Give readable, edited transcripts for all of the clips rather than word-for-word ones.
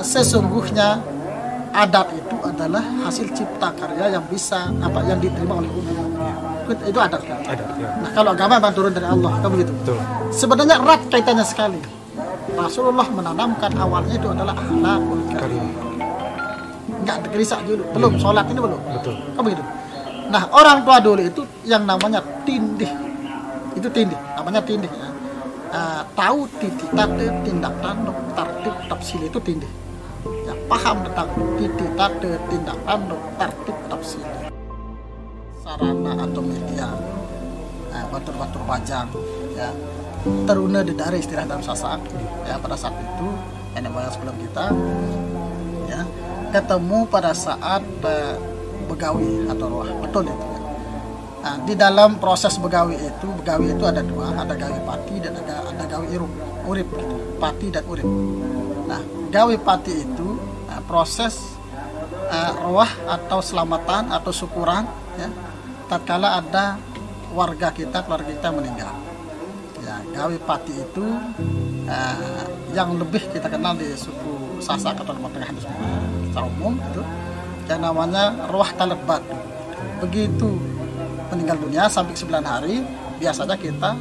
sesungguhnya adat itu adalah hasil cipta karya yang bisa yang diterima oleh umum. Itu adat kan? Adat, ya. Nah kalau agama memang turun dari Allah, kan begitu? Betul. Sebenarnya erat kaitannya sekali. Rasulullah menanamkan awalnya itu adalah akhlakul karimah. Enggak gelisah dulu, belum sholat ini belum. Betul. Kan begitu? Nah orang tua dulu itu yang namanya tindih, itu tindih, namanya tindih ya. Tahu titi tate tindak tanduk tertib tafsil itu tindih. Ya, paham tentang titi tate tindak tanduk tertib tafsil. Sarana atau media, batur-batur pajang, ya, teruna dari istilah dalam sasak. Ya, pada saat itu nenek moyang sebelum kita, ya, ketemu pada saat begawi atau roh, betul itu. Ya. Nah, di dalam proses begawi itu ada dua, ada gawi pati dan ada gawi urip gitu. Pati dan urip. Nah, gawi pati itu proses roh atau selamatan atau syukuran ya, tatkala ada keluarga kita meninggal. Ya, gawi pati itu yang lebih kita kenal di suku Sasak atau Timur Tengah secara umum itu yang namanya roh talet batu. Begitu meninggal dunia sampai 9 hari biasanya kita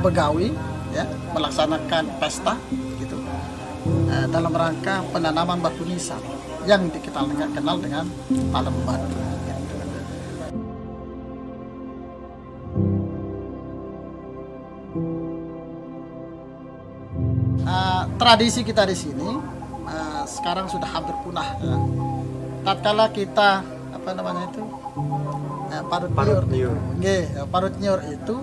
begawi ya, melaksanakan pesta gitu dalam rangka penanaman batu nisan yang kita kenal dengan talet batu. Tradisi kita di sini sekarang sudah hampir punah ya. Tatkala kita parut nyur itu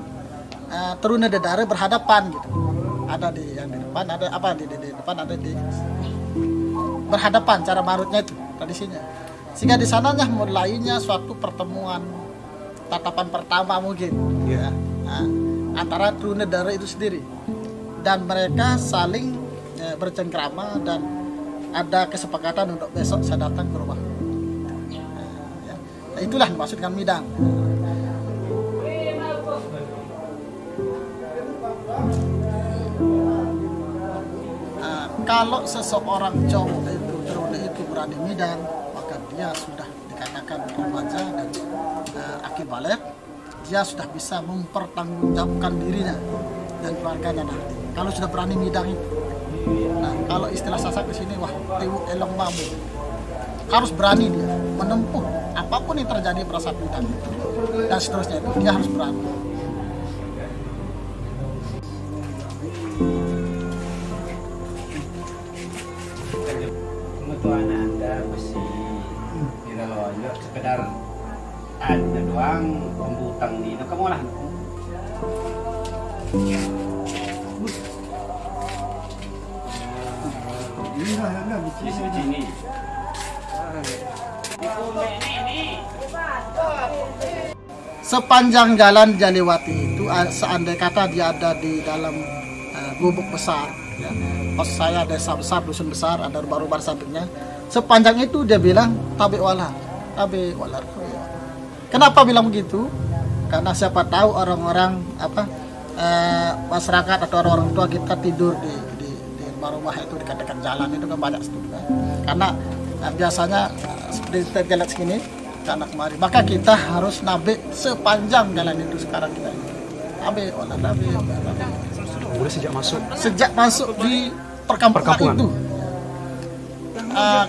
teruna dedare berhadapan gitu. Ada di yang di depan, ada di depan, ada di berhadapan cara marutnya itu tradisinya. Sehingga di sananya mulainya suatu pertemuan tatapan pertama mungkin ya. Antara teruna dedare itu sendiri dan mereka saling bercengkrama dan ada kesepakatan untuk besok saya datang ke rumah. Itulah dimaksud dengan midang. Kalau seseorang cowok itu berani midang, maka dia sudah dikatakan remaja dan akil baligh, dia sudah bisa mempertanggungjawabkan dirinya dan keluarganya nanti. Kalau sudah berani midang itu. Nah, kalau istilah Sasak di sini tewu elong mamu. Harus berani dia menempuh apapun yang terjadi pada saat midang dan seterusnya itu dia harus berani. Kebutuhan Anda besi tidak loyo sekedar ada doang pembutang di kamu lah. Di sini. Sepanjang jalan Jaliwati itu, seandai kata dia ada di dalam gubuk besar, ya. Pos saya desa besar, dusun besar, ada rumah-rumah sampingnya. Sepanjang itu dia bilang tabi walar. Kenapa bilang begitu? Karena siapa tahu orang-orang masyarakat atau orang-orang tua kita tidur di rumah itu dekat-dekat jalan itu kan banyak situ kan. Karena biasanya seperti terjalan segini karena kemari, maka kita harus nabe sepanjang jalan itu sekarang kita nabe. Boleh sejak masuk di perkampungan itu.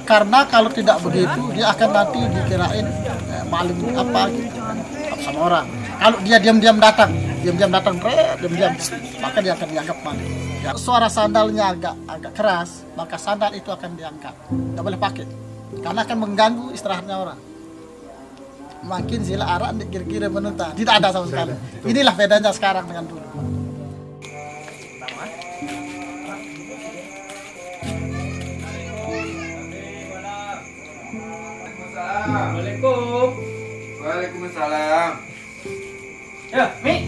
Karena kalau tidak begitu dia akan nanti dikirain maling apa gitu sama orang. Kalau dia diam-diam datang, maka dia akan dianggap maling. Ya, suara sandalnya agak keras, maka sandal itu akan diangkat. Tidak boleh pakai, karena akan mengganggu istirahatnya orang. Makin sila arah kira-kira menentang, tidak ada sama sekali. Inilah bedanya sekarang dengan dulu. Assalamualaikum. Waalaikumsalam. Ya, Mi.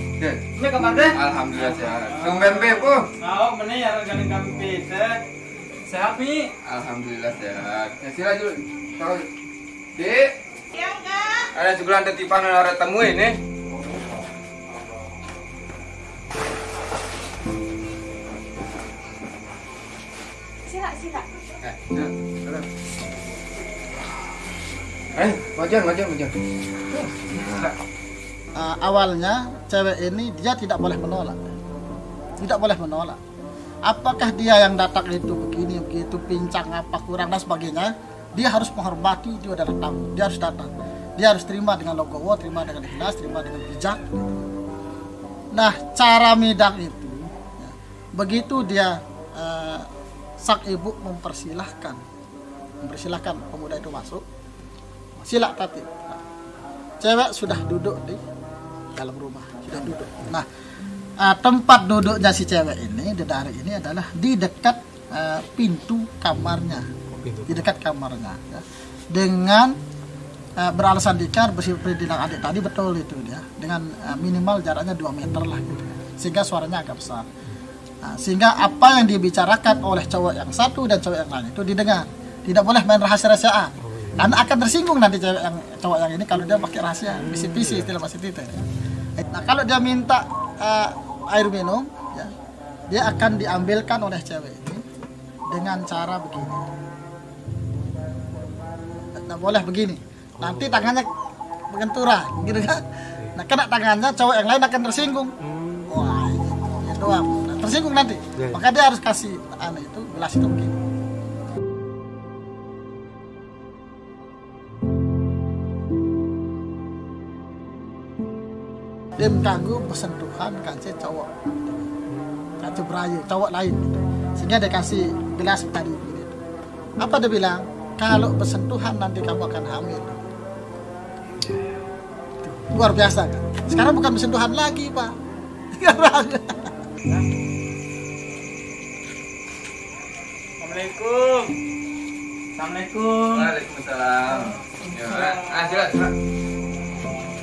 Mi kabar deh? Alhamdulillah sehat. Tumben be, Bu. Mau bener ya regaling kami bisa. Sehat, Mi. Alhamdulillah sehat. Ya sila dulu. Tahu. Dik. Iya, Kak. Ada sebulan titipan orang temu ini. Sila. Wajar. Awalnya cewek ini dia tidak boleh menolak. Apakah dia yang datang itu begini begitu pincang apa kurang dan sebagainya, dia harus menghormati, dia adalah tamu, dia harus datang, dia harus terima dengan logowo, terima dengan ikhlas, terima dengan bijak. Nah, cara midang itu ya, begitu dia sang ibu mempersilahkan pemuda itu masuk, sila tatib. Cewek sudah duduk di dalam rumah, sudah duduk. Nah, tempat duduknya si cewek ini, Dedari ini adalah di dekat pintu kamarnya, di dekat kamarnya. Ya. Dengan beralasan dikar seperti bilang adik tadi, betul itu dia, dengan minimal jaraknya 2 meter lah, gitu. Sehingga suaranya agak besar. Nah, sehingga apa yang dibicarakan oleh cowok yang satu dan cowok yang lain itu didengar. Tidak boleh main rahasia-rahasiaan. Karena akan tersinggung nanti cowok yang ini kalau dia pakai rahasia, pisi-pisi istilah Mas Tite. Nah, kalau dia minta air minum, ya, dia akan diambilkan oleh cewek ini dengan cara begini. Nah, boleh begini. Nanti tangannya benturan, gitu kan? Nah, kena tangannya cowok yang lain akan tersinggung. Wah, ini doang. Nah, tersinggung nanti. Maka dia harus kasih itu gelas itu begini. Dem kanggo bersentuhan kance cowok, kance berayu cowok lain gitu. Sehingga dia kasih gelas tadi gitu. Apa dia bilang? Kalau bersentuhan nanti kamu akan hamil. Luar biasa kan? Sekarang bukan bersentuhan lagi, Pak. Sekarang. Assalamualaikum. Waalaikumsalam. Ya, silakan.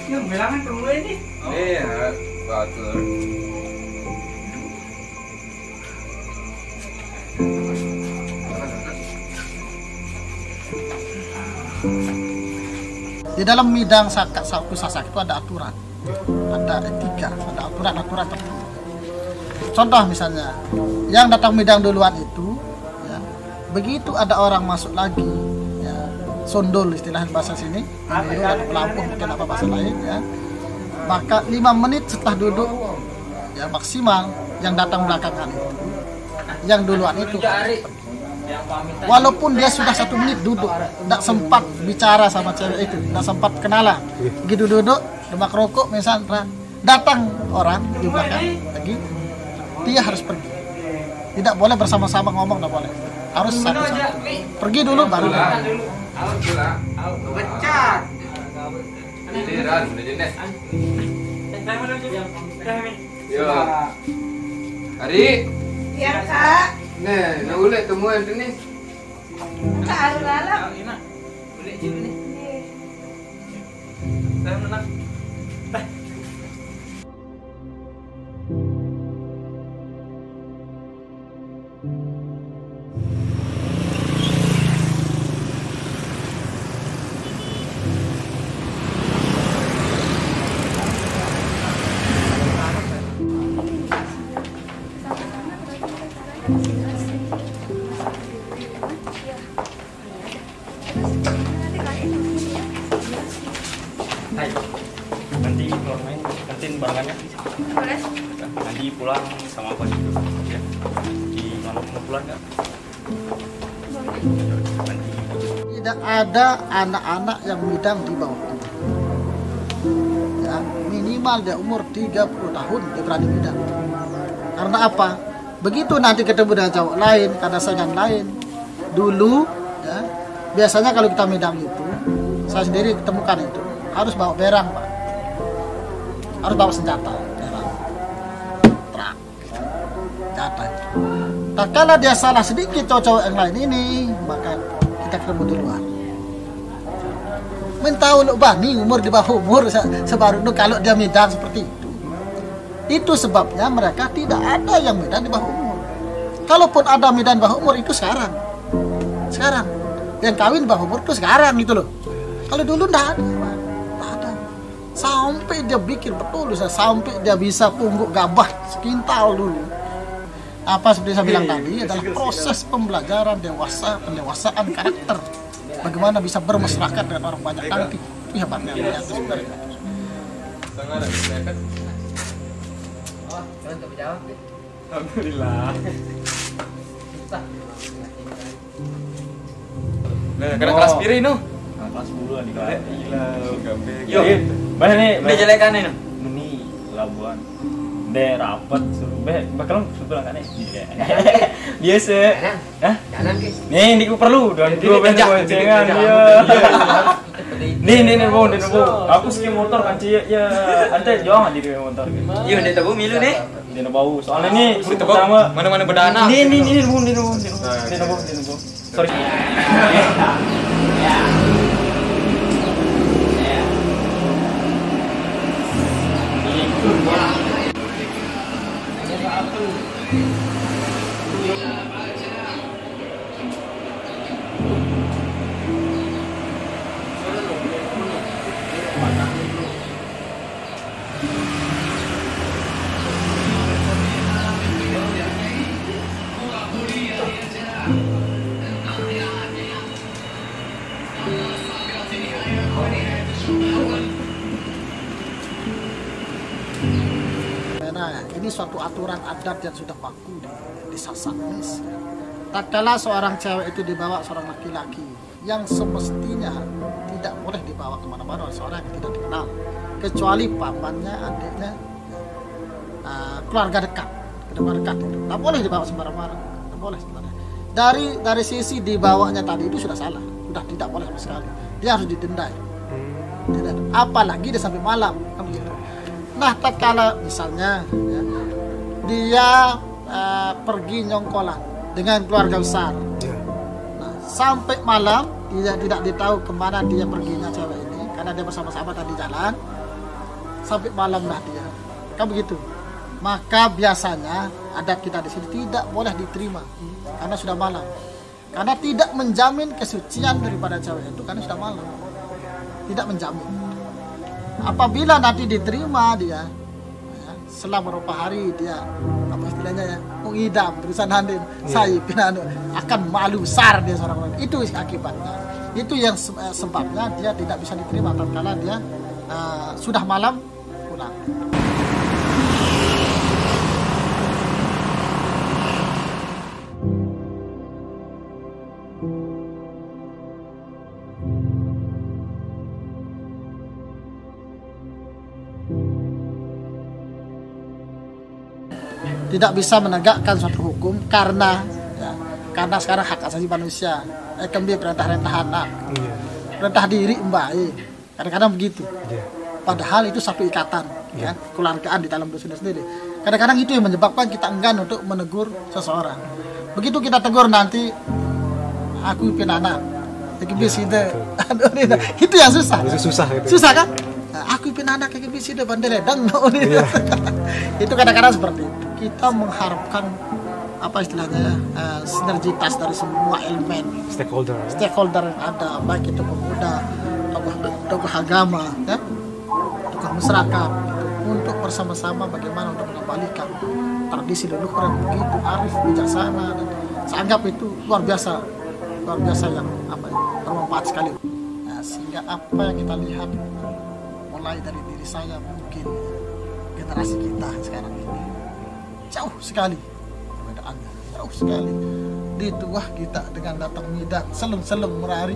Yang bilangan perlu ini. Iya, batur. Di dalam midang saku sasak itu ada aturan, ada etika, ada aturan tertentu. Contoh misalnya, yang datang midang duluan itu, ya, begitu ada orang masuk lagi, ya, sondol istilah bahasa sini, dan pelampung mungkin apa bahasa lain, ya, maka 5 menit setelah duduk, ya maksimal yang datang belakangan itu, yang duluan itu. Walaupun dia sudah 1 menit duduk, tidak sempat bicara sama cewek itu, tidak sempat kenalan. Begitu duduk, demak rokok misalnya, datang orang di belakang lagi, dia harus pergi. Tidak boleh bersama-sama ngomong, tidak boleh. Harus satu-satu. Pergi dulu, baru Becat. Liran, udah jenis. Yo. Hari. Ya kak, Nih, nak ulet temuan tu ni. kak Alala. Boleh je ni. Saya menang. Nanti keluar main, kantin barengannya. Boleh. Nanti pulang sama apa gitu ya. Di mana mau pulang nggak? Nanti. Tidak ada anak-anak yang midang di bawah umur. Ya, minimal dia umur 30 tahun dia berani midang. Karena apa? Begitu nanti ketemu dengan cowok lain, karena saingan lain. Dulu, ya, biasanya kalau kita midang itu, saya sendiri ketemukan itu, harus bawa berang, Pak. Harus bawa senjata, berang. Terak. Senjata. Nah, kalau dia salah sedikit cowok-cowok yang lain ini, maka kita ketemu di luar. Tahu lu bani umur di bawah umur sebaru itu kalau dia midang seperti itu. Itu sebabnya mereka tidak ada yang midang di bawah umur. Kalaupun ada midang di bawah umur itu sekarang. Sekarang. Yang kawin di bawah umur itu sekarang gitu loh. Kalau dulu enggak ada. Enggak ada. Sampai dia bikin betul, sampai dia bisa pungguk gabah sekintal dulu. apa seperti saya bilang tadi adalah proses pembelajaran pendewasaan karakter. Bagaimana bisa bermasyarakat dengan orang banyak nanti. Itu hebatnya dia sebenarnya. Alhamdulillah. Nah, karena kelas piri no. Kelas 10 di kelas. Gila, gambe. Yo, mana nih? Jelekan nih. Ini Labuan. De rapat suruh bakal suruh kan biasa. Hah? Nih ku perlu dua bentuk jangan dia. Nih bu. Aku sih motor kan cie ya. Ante jangan di motor. Iya, dia tahu milu nih. Dia bau. Soalnya nih Sama mana-mana berdana. Nih bu. Sorry. Nah, ini suatu aturan adat yang sudah baku di Satsanis. Tak kala seorang cewek itu dibawa seorang laki-laki yang semestinya tidak boleh dibawa kemana-mana oleh seorang yang tidak dikenal, kecuali pamannya, adiknya, keluarga dekat itu. Tak boleh dibawa sembarang-barang, tak boleh sebenarnya. Dari sisi dibawanya tadi itu sudah salah, sudah tidak boleh sama sekali. Dia harus didenda. Apalagi dia sampai malam, kan begitu. Nah, tak kala misalnya ya, dia pergi nyongkolan dengan keluarga besar. Nah, sampai malam dia tidak ditahu kemana dia perginya cewek ini, karena dia bersama-sama tadi jalan. Sampai malam lah dia, kan begitu. Maka biasanya adat kita di sini tidak boleh diterima karena sudah malam. Karena tidak menjamin kesucian daripada cewek itu karena sudah malam. Tidak menjamin. Apabila nanti diterima dia ya, selama beberapa hari dia apa istilahnya ya mengidam tulisan handin saya pinanu akan malu besar dia seorang orang. Itu akibatnya, itu yang sebabnya dia tidak bisa diterima tatkala dia sudah malam pulang. Tidak bisa menegakkan suatu hukum karena sekarang hak asasi manusia kembali perintah anak perintah diri kadang-kadang begitu. Padahal itu satu ikatan ya, keluargaan di dalam dusun sendiri. Kadang-kadang itu yang menyebabkan kita enggan untuk menegur seseorang. Begitu kita tegur nanti aku pin anak itu yang susah kan. Aku pin anak kayak bisi de bandeledang itu kadang-kadang seperti itu. Kita mengharapkan apa istilahnya sinergitas dari semua elemen stakeholder yang ada, baik itu pemuda, tokoh agama, ya, tokoh masyarakat, untuk bersama-sama bagaimana untuk mengembalikan tradisi leluhur yang begitu arif, bijaksana, dan saya anggap itu luar biasa yang bermanfaat sekali. Nah, sehingga apa yang kita lihat mulai dari diri saya, mungkin generasi kita sekarang ini jauh sekali perbedaannya, jauh sekali. Di tuah kita dengan datang midang seleng-seleng merari